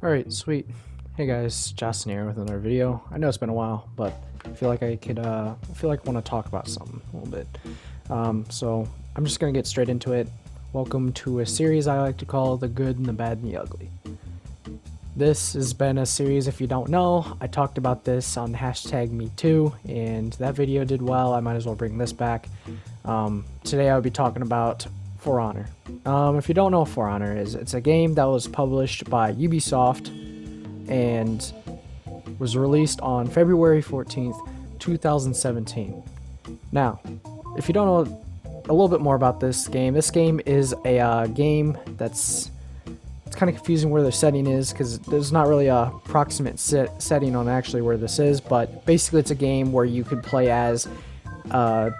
Alright, sweet. Hey guys, Justin here with another video. I know it's been a while, but I feel like I want to talk about something a little bit. So I'm just gonna get straight into it. Welcome to a series I like to call The Good and the Bad and the Ugly. This has been a series, if you don't know, I talked about this on hashtag #MeToo, and that video did well. I might as well bring this back. Today I'll be talking about For Honor. If you don't know what For Honor is, it's a game that was published by Ubisoft and was released on February 14th, 2017. Now, if you don't know a little bit more about this game is a game that's it's kind of confusing where the setting is because there's not really a proximate setting on actually where this is, but basically it's a game where you could play as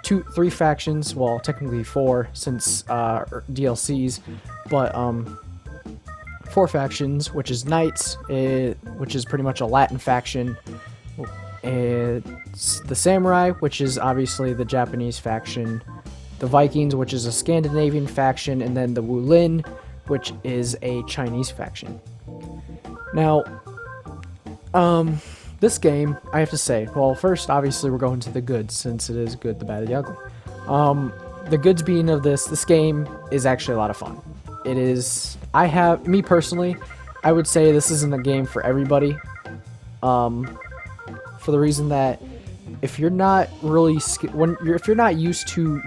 three factions, well technically four since DLCs, but four factions, which is Knights, which is pretty much a Latin faction, it's the Samurai, which is obviously the Japanese faction, the Vikings, which is a Scandinavian faction, and then the Wulin, which is a Chinese faction. Now, this game, I have to say, well, first, obviously, we're going to the goods, since it is good, the bad, and the ugly. The goods being of this game is actually a lot of fun. It is, me personally, I would say this isn't a game for everybody, for the reason that if you're not really, if you're not used to,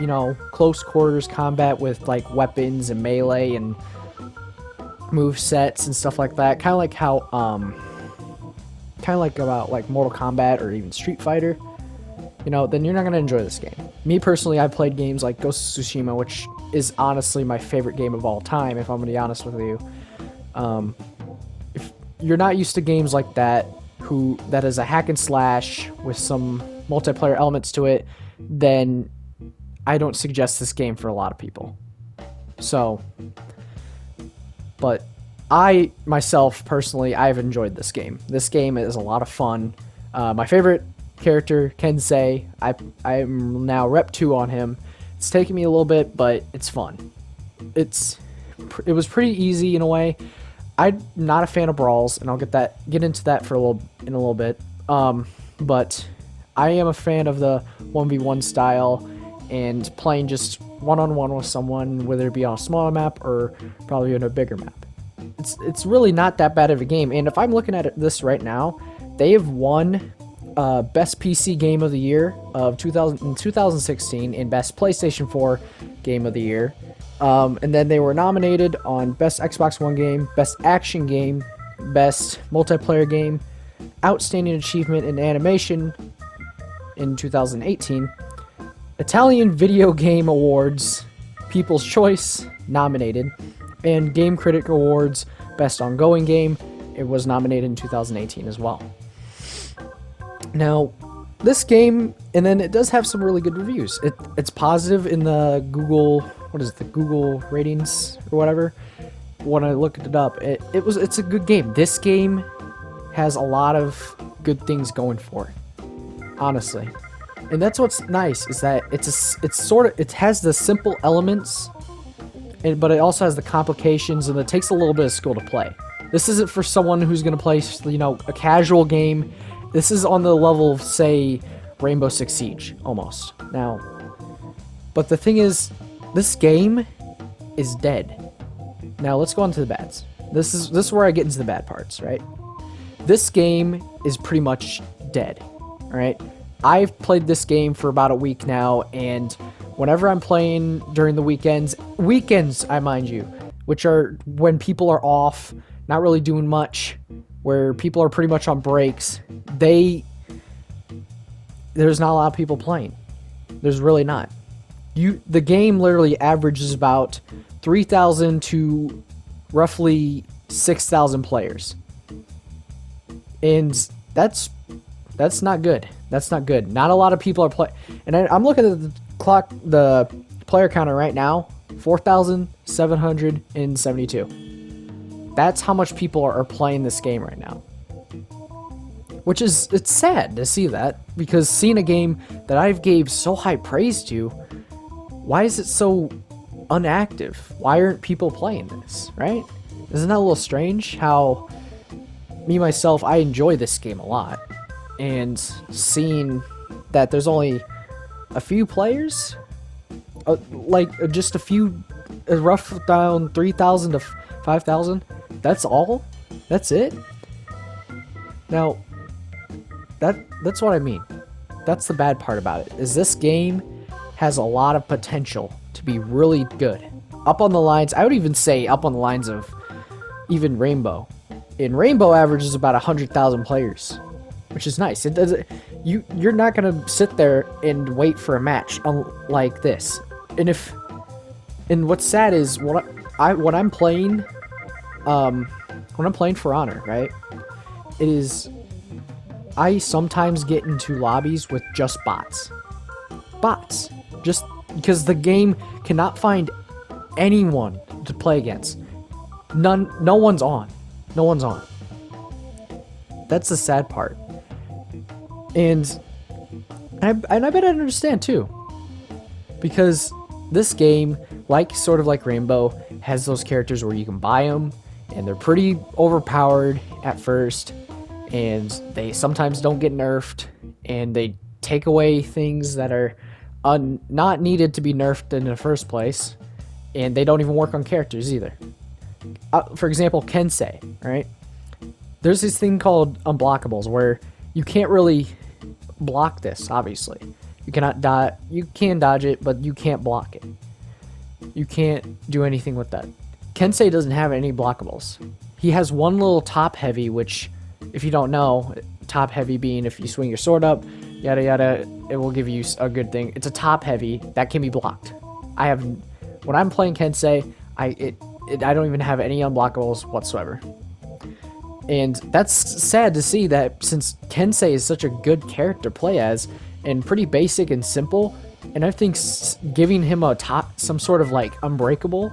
close quarters combat with, like, weapons and melee and move sets and stuff like that, kind of like how, about like Mortal Kombat or even Street Fighter, then you're not going to enjoy this game. Me personally, I've played games like Ghost of Tsushima, which is honestly my favorite game of all time, if I'm going to be honest with you. If you're not used to games like that, that is a hack and slash with some multiplayer elements to it, then I don't suggest this game for a lot of people. So, but I, myself, personally, I've enjoyed this game. This game is a lot of fun. My favorite character, Kensei, I'm now Rep 2 on him. It's taken me a little bit, but it's fun. It was pretty easy in a way. I'm not a fan of brawls, and I'll get into that in a little bit. But I am a fan of the 1v1 style and playing just one-on-one with someone, whether it be on a smaller map or probably on a bigger map. It's really not that bad of a game, and if I'm looking at this right now, they have won Best PC Game of the Year of 2016 and Best PlayStation 4 Game of the Year, and then they were nominated on Best Xbox One Game, Best Action Game, Best Multiplayer Game, Outstanding Achievement in Animation in 2018, Italian Video Game Awards, People's Choice nominated, and Game Critic Awards Best Ongoing Game. It was nominated in 2018 as well. Now, this game, and then it does have some really good reviews. It's positive in the Google, the Google ratings or whatever. When I looked it up, it's a good game. This game has a lot of good things going for it, honestly. And that's what's nice, is that it has the simple elements, but it also has the complications, and it takes a little bit of skill to play. This isn't for someone who's going to play, a casual game. This is on the level of, say, Rainbow Six Siege, almost. Now, but the thing is, this game is dead. Now, let's go on to the bads. This is where I get into the bad parts, right? This game is pretty much dead, all right? I've played this game for about a week now, and whenever I'm playing during the weekends, I mind you, which are when people are off, not really doing much, where people are pretty much on breaks, there's not a lot of people playing. There's really not. The game literally averages about 3,000 to roughly 6,000 players. And that's not good. That's not good. Not a lot of people are playing. And I'm looking at the player counter right now, 4,772. That's how much people are playing this game right now. It's sad to see that, because seeing a game that I've gave so high praise to, why is it so unactive? Why aren't people playing this, right? Isn't that a little strange how me myself, I enjoy this game a lot, and seeing that there's only a few players, just a few, rough down 3,000 to 5,000. That's all. That's it. Now, that's what I mean. That's the bad part about it. Is this game has a lot of potential to be really good. Up on the lines, I would even say up on the lines of even Rainbow. In Rainbow averages about 100,000 players, which is nice. It does. You're not gonna sit there and wait for a match like this. And what's sad is when I'm playing For Honor, right? I sometimes get into lobbies with just bots. Just because the game cannot find anyone to play against. No one's on. That's the sad part. And I bet I understand too. Because this game, sort of like Rainbow, has those characters where you can buy them, and they're pretty overpowered at first, and they sometimes don't get nerfed, and they take away things that are not needed to be nerfed in the first place, and they don't even work on characters either. For example, Kensei, right? There's this thing called unblockables where you can't really block this, obviously. You cannot dodge. You can dodge it, but you can't block it. You can't do anything with that. Kensei doesn't have any blockables. He has one little top heavy, which, if you don't know, top heavy being if you swing your sword up, yada yada, it will give you a good thing. It's a top heavy that can be blocked. When I'm playing Kensei, I don't even have any unblockables whatsoever. And that's sad to see that, since Kensei is such a good character to play as, and pretty basic and simple, and I think giving him some sort of unbreakable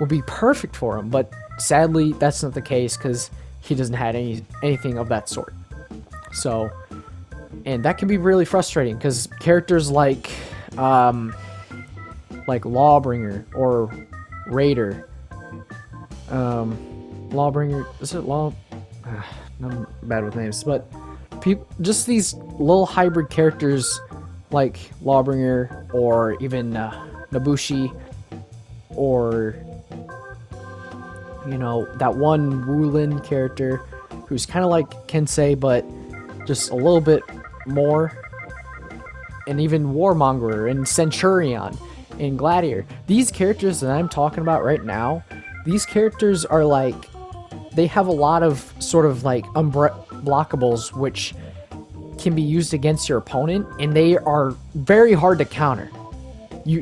will be perfect for him, but sadly that's not the case because he doesn't have anything of that sort. So, and that can be really frustrating because characters like Lawbringer or Raider, Lawbringer, is it Law? I'm bad with names, but just these little hybrid characters like Lawbringer or even Nobushi, or that one Wulin character who's kind of like Kensei but just a little bit more, and even Warmonger and Centurion and Gladiator. These characters that I'm talking about right now, these characters are they have a lot of sort of unblockables which can be used against your opponent, and they are very hard to counter.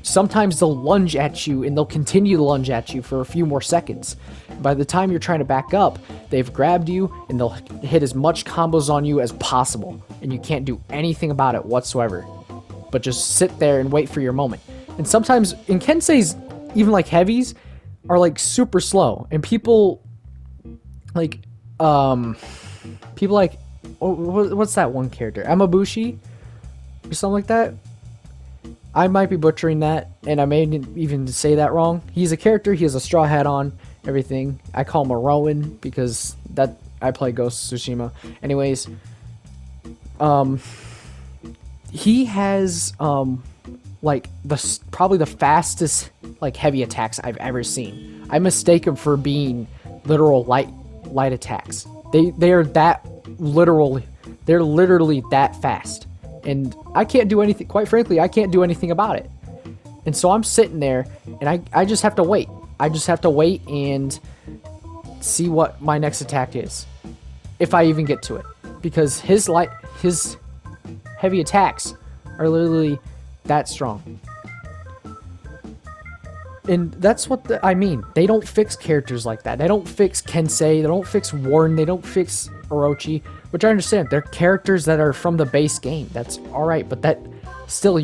Sometimes they'll lunge at you, and they'll continue to lunge at you for a few more seconds. By the time you're trying to back up, they've grabbed you, and they'll hit as much combos on you as possible, and you can't do anything about it whatsoever, but just sit there and wait for your moment. And sometimes in Kensei's, even heavies are super slow, and people what's that one character, Amabushi or something like that. I might be butchering that, and I may even say that wrong. He's a character, he has a straw hat on, everything. I call him a Rowan because I play Ghost of Tsushima. Anyways, he has probably the fastest heavy attacks I've ever seen. I mistake him for being literal light attacks. They are that they're literally that fast. And I can't do anything, quite frankly, I can't do anything about it. And so I'm sitting there, and I just have to wait. I just have to wait and see what my next attack is, if I even get to it. Because his heavy attacks are literally that strong. And that's what I mean. They don't fix characters like that. They don't fix Kensei. They don't fix Warren. They don't fix Orochi, which I understand. They're characters that are from the base game. That's all right, but that still,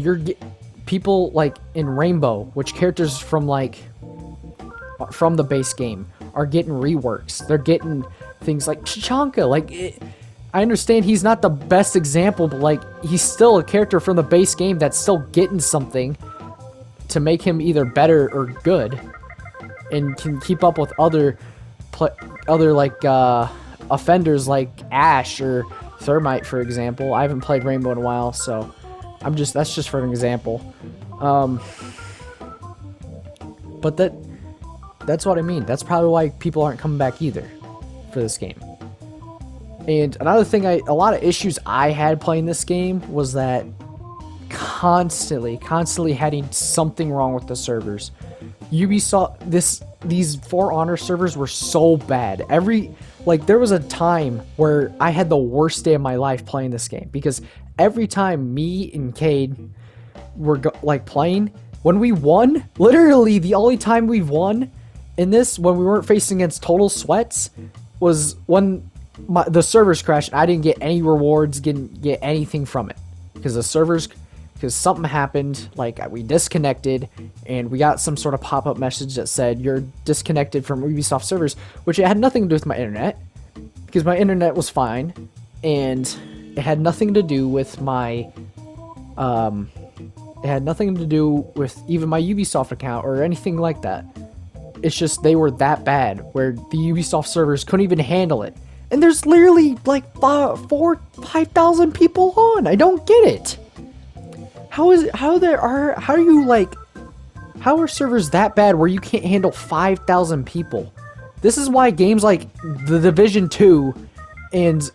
people in Rainbow, which characters from the base game are getting reworks. They're getting things like Chichanka. I understand he's not the best example, but he's still a character from the base game that's still getting something to make him either better or good, and can keep up with other offenders like Ash or Thermite, for example. I haven't played Rainbow in a while, so that's just for an example. But that's what I mean. That's probably why people aren't coming back either for this game. And another thing, a lot of issues I had playing this game was that constantly having something wrong with the servers. Ubisoft, these For Honor servers were so bad. There was a time where I had the worst day of my life playing this game, because every time me and Cade were playing, when we won, literally the only time we've won in this, when we weren't facing against Total Sweats, was when the servers crashed. I didn't get any rewards, didn't get anything from it, because something happened. Like, we disconnected, and we got some sort of pop-up message that said you're disconnected from Ubisoft servers, which it had nothing to do with my internet, because my internet was fine, and it had nothing to do with my it had nothing to do with even my Ubisoft account or anything like that. It's just they were that bad where the Ubisoft servers couldn't even handle it. And there's literally like 5,000 people on. I don't get it. How are servers that bad where you can't handle 5,000 people? This is why games like The Division 2 and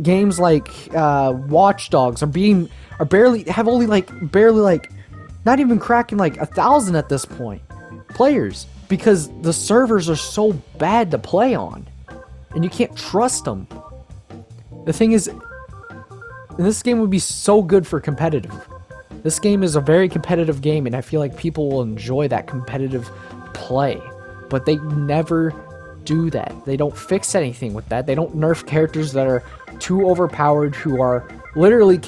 games like Watch Dogs are barely not even cracking like 1,000 at this point players, because the servers are so bad to play on and you can't trust them. The thing is, this game would be so good for competitive. This game is a very competitive game, and I feel like people will enjoy that competitive play, but they never do that. They don't fix anything with that. They don't nerf characters that are too overpowered, who are literally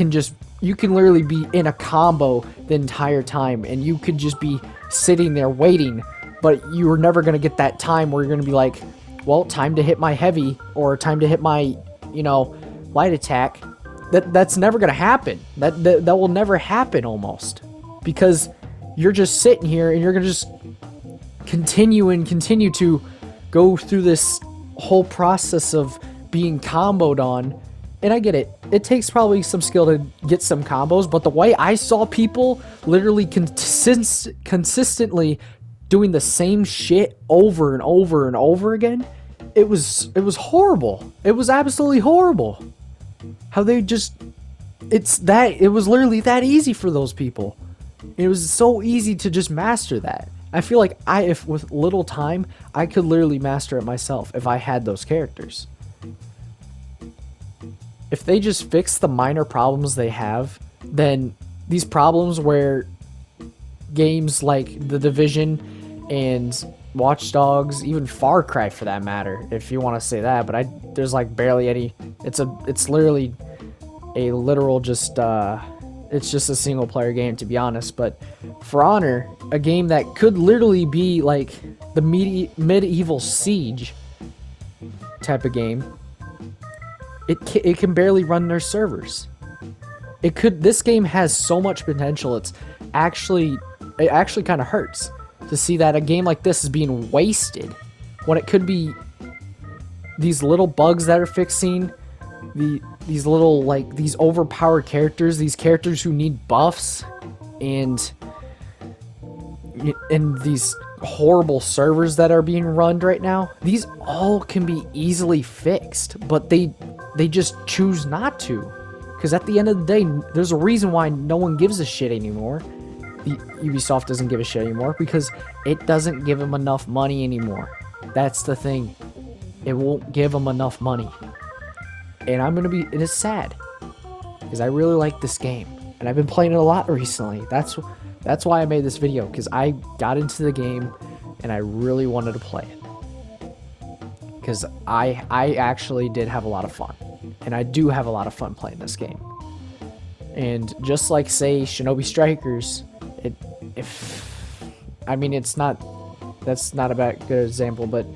you can literally be in a combo the entire time, and you could just be sitting there waiting, but you are never going to get that time where you're going to be like, well, time to hit my heavy, or time to hit my, light attack. That's never going to happen. That will never happen almost, because you're just sitting here and you're going to just continue to go through this whole process of being comboed on. And I get it. It takes probably some skill to get some combos, but the way I saw people literally consistently doing the same shit over and over and over again, it was horrible. It was absolutely horrible. How they it was literally that easy for those people. It was so easy to just master that. I feel like if with little time, I could literally master it myself if I had those characters. If they just fix the minor problems they have, then these problems where games like The Division and Watch Dogs, even Far Cry for that matter, if you want to say that, but there's like barely any. It's literally a literal it's just a single player game, to be honest. But For Honor, a game that could literally be like the medieval Siege type of game, it can barely run their servers. This game has so much potential. It actually kind of hurts to see that a game like this is being wasted when it could be these little bugs that are fixing, these little, like, these overpowered characters, these characters who need buffs, and these horrible servers that are being run right now. These all can be easily fixed, but they just choose not to, because at the end of the day, there's a reason why no one gives a shit anymore. Ubisoft doesn't give a shit anymore because it doesn't give them enough money anymore. That's the thing. It won't give them enough money. And it is sad, because I really like this game, and I've been playing it a lot recently. That's why I made this video, because I got into the game and I really wanted to play it, because I actually did have a lot of fun, and I do have a lot of fun playing this game. And just like, say, Shinobi Strikers, that's not a good example, but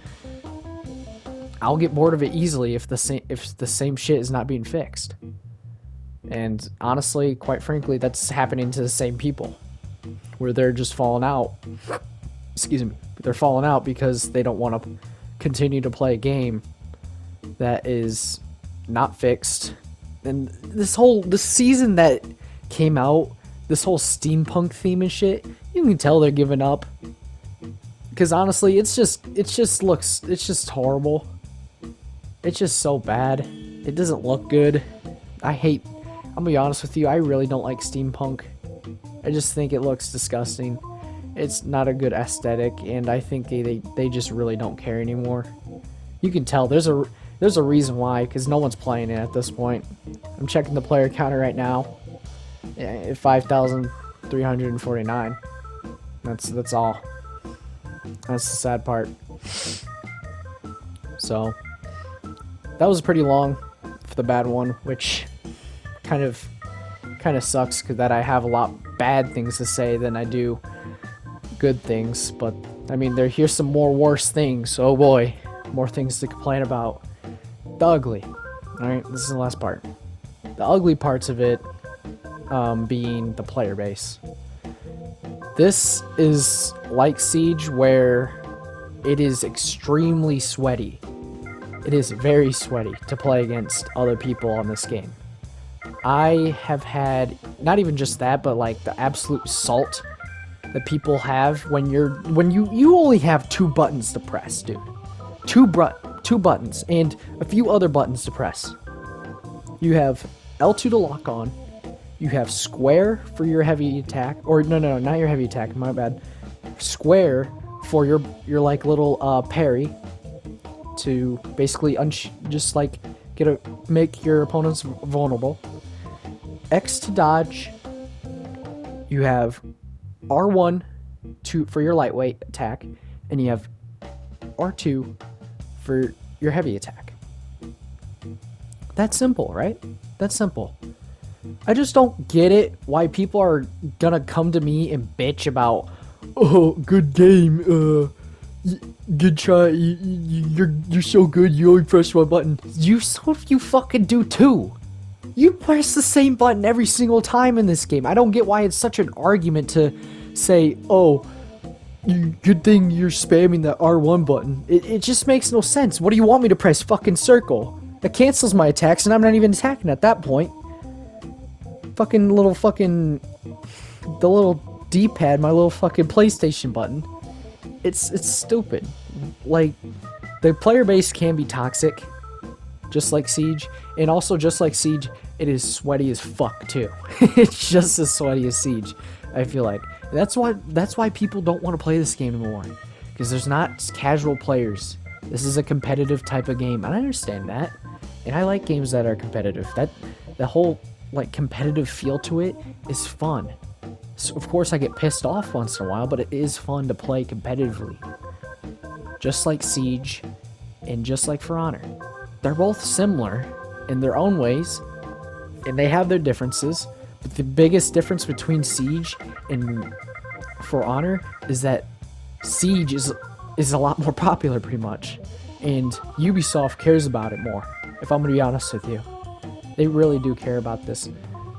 I'll get bored of it easily if the same shit is not being fixed. And honestly, quite frankly, that's happening to the same people, where they're just falling out. Excuse me. They're falling out because they don't want to continue to play a game that is not fixed. And this season that came out, this whole steampunk theme and shit, you can tell they're giving up. Because honestly, it's just horrible. It's just so bad. It doesn't look good. I'm gonna be honest with you, I really don't like steampunk. I just think it looks disgusting. It's not a good aesthetic, and I think they just really don't care anymore. You can tell there's a reason why, because no one's playing it at this point. I'm checking the player counter right now. Yeah, 5,349. That's all. That's the sad part. So that was pretty long for the bad one, which kind of sucks, because that I have a lot bad things to say than I do good things. But I mean, here's some more worse things. Oh boy, more things to complain about. The ugly. All right, this is the last part. The ugly parts of it being the player base. This is like Siege, where it is extremely sweaty. It is very sweaty to play against other people on this game. I have had not even just that, but like the absolute salt that people have when you only have 2 buttons to press, dude. Two buttons and a few other buttons to press. You have L2 to lock on. You have square for your heavy attack, or no, not your heavy attack. My bad. Square for your like little parry to basically just like make your opponents vulnerable. X to dodge. You have R1 for your lightweight attack, and you have R2 for your heavy attack. That's simple, right? That's simple. I just don't get it why people are gonna come to me and bitch about, oh, good game, good try, you're so good, you only press one button. You fucking do too. You press the same button every single time in this game. I don't get why it's such an argument to say, oh, good thing you're spamming the R1 button. It just makes no sense. What do you want me to press? Fucking circle. That cancels my attacks, and I'm not even attacking at that point. The little D-pad, my little fucking PlayStation button. It's stupid. Like, the player base can be toxic, just like Siege, and also just like Siege, it is sweaty as fuck too. It's just as sweaty as Siege, I feel like. And that's why people don't want to play this game anymore, because there's not casual players. This is a competitive type of game, and I understand that. And I like games that are competitive. The whole like competitive feel to it is fun. So of course I get pissed off once in a while, but it is fun to play competitively. Just like Siege and just like For Honor. They're both similar in their own ways, and they have their differences, but the biggest difference between Siege and For Honor is that Siege is a lot more popular pretty much, and Ubisoft cares about it more, if I'm going to be honest with you. They really do care about this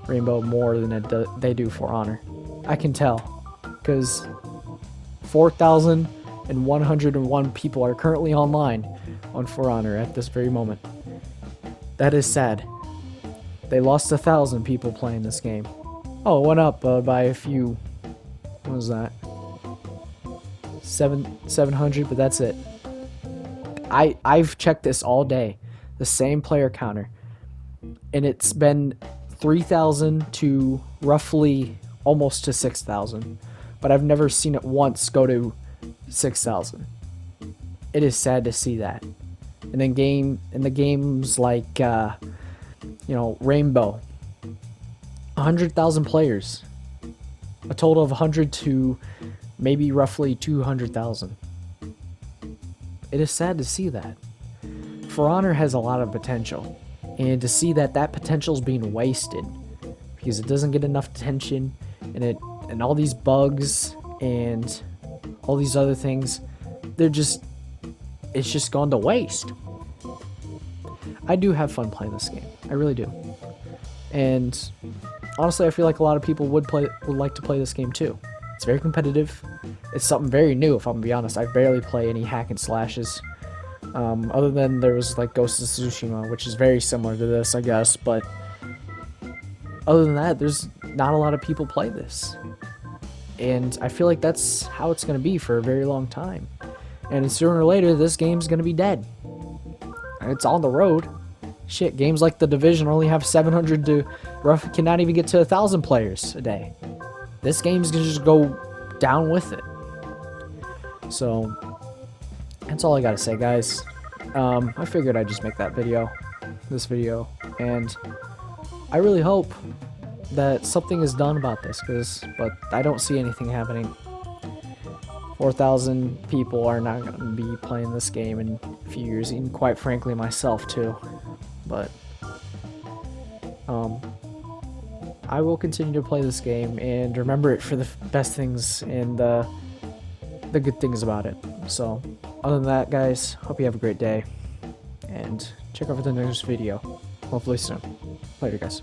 Rainbow more than they do For Honor. I can tell, because 4,101 people are currently online on For Honor at this very moment. That is sad. They lost 1,000 people playing this game. Oh, it went up by a few. What was that? 700, but that's it. I've checked this all day. The same player counter. And it's been 3,000 to roughly almost to 6,000. But I've never seen it once go to 6,000. It is sad to see that. And then the games like Rainbow, 100,000 players, a total of 100 to maybe roughly 200,000. It is sad to see that. For Honor has a lot of potential, and to see that potential is being wasted because it doesn't get enough attention, and all these bugs and all these other things, it's just gone to waste. I do have fun playing this game. I really do. And honestly, I feel like a lot of people would like to play this game too. It's very competitive. It's something very new, if I'm gonna be honest. I barely play any hack and slashes. Other than there was like Ghost of Tsushima, which is very similar to this, I guess, but other than that, there's not a lot of people play this. And I feel like that's how it's going to be for a very long time. And sooner or later, this game's going to be dead. It's on the road. Shit, games like The Division only have 700 to cannot even get to 1,000 players a day. This game's going to just go down with it. So, that's all I got to say, guys. I figured I'd just make this video, and I really hope that something is done about this, but I don't see anything happening. 4,000 people are not going to be playing this game in a few years, and quite frankly myself too. But I will continue to play this game and remember it for the best things and the good things about it. So other than that, guys, hope you have a great day, and check out for the next video, hopefully soon. Later, guys.